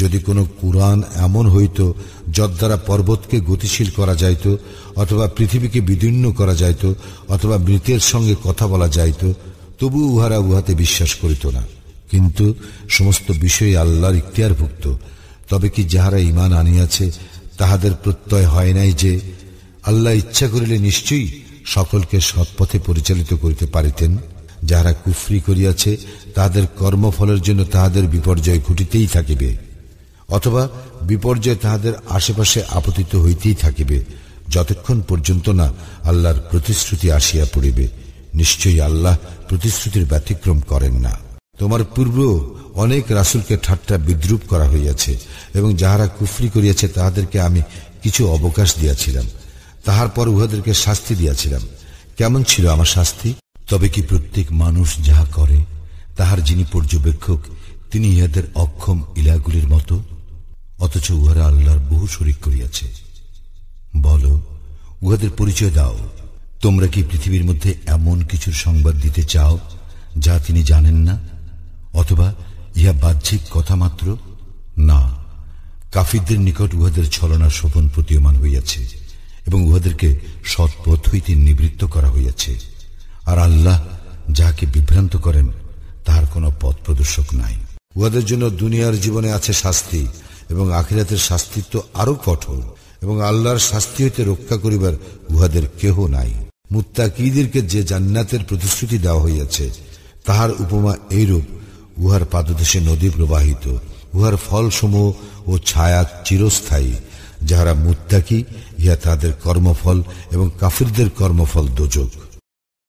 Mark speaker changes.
Speaker 1: যদি কোনো কুরআন এমন হইত যদ দ্বারা পর্বতকে গতিশীল করা যাইত, অথবা পৃথিবীকে বিদীর্ণ করা যাইত, অথবা মৃতের সঙ্গে কথা বলা যাইত, তবু উহারা উহাতে বিশ্বাস করিত না। কিন্তু সমস্ত বিষয় আল্লাহর ইখতিয়ারভুক্ত। তবে কি যাহারা ঈমান আনিয়াছে তাহাদের প্রত্যয় হয় নাই যে আল্লাহ ইচ্ছা করিলে নিশ্চয়ই সকলকে সৎপথে পরিচালিত করিতে পারিতেন? যাহারা কুফরি করিয়াছে তাহাদের কর্মফলের জন্য তাহাদের বিপর্যয় ঘটিতেই থাকিবে, অথবা বিপর্যয় তাহাদের আশেপাশে আপতিত হইতেই থাকিবে, যতক্ষণ পর্যন্ত না আল্লাহর প্রতিশ্রুতি আসিয়া পড়িবে। নিশ্চয়ই আল্লাহ প্রতিশ্রুতির ব্যতিক্রম করেন না। তোমার পূর্ব অনেক রাসূলকে ঠাট্টা বিদ্রূপ করা হইয়াছে, এবং যাহারা কুফরি করিয়াছে তাহাদেরকে আমি কিছু অবকাশ দিয়াছিলাম, তাহার পর উহাদেরকে শাস্তি দিয়াছিলাম। কেমন ছিল আমার শাস্তি? তবে কি প্রত্যেক মানুষ যাহা করে তাহার যিনি পর্যবেক্ষক তিনি ইহাদের অক্ষম ইলাগুলির মতো? অথচ উহারা আল্লাহর বহু শরীক করিয়াছে। বল, উহাদের পরিচয় দাও। তোমরা কি পৃথিবীর মধ্যে এমন কিছুর সংবাদ দিতে চাও যা তিনি জানেন না, অথবা ইহা বাহ্যিক কথা মাত্র? না, কাফিরদের নিকট উহাদের ছলনা শোভন প্রতীয়মান হইয়াছে, এবং উহাদেরকে সৎ পথ হইতে নিবৃত্ত করা হইয়াছে। আর আল্লাহ যাহাকে বিভ্রান্ত করেন তাহার কোন পথ প্রদর্শক নাই। উহাদের জন্য দুনিয়ার জীবনে আছে শাস্তি, এবং আখিরাতের শাস্তি তো আরো কঠোর, এবং আল্লাহর শাস্তি হইতে রক্ষা করিবার উহাদের কেহ নাই। মুত্তাকীদেরকে যে জান্নাতের প্রতিশ্রুতি দেওয়া হইয়াছে তাহার উপমা এইরূপ, উহার পাদদেশে নদী প্রবাহিত, উহার ফলসমূহ ও ছায়া চিরস্থায়ী। যাহারা মুত্তাকী ইহা তাদের কর্মফল, এবং কাফিরদের কর্মফল দোজক।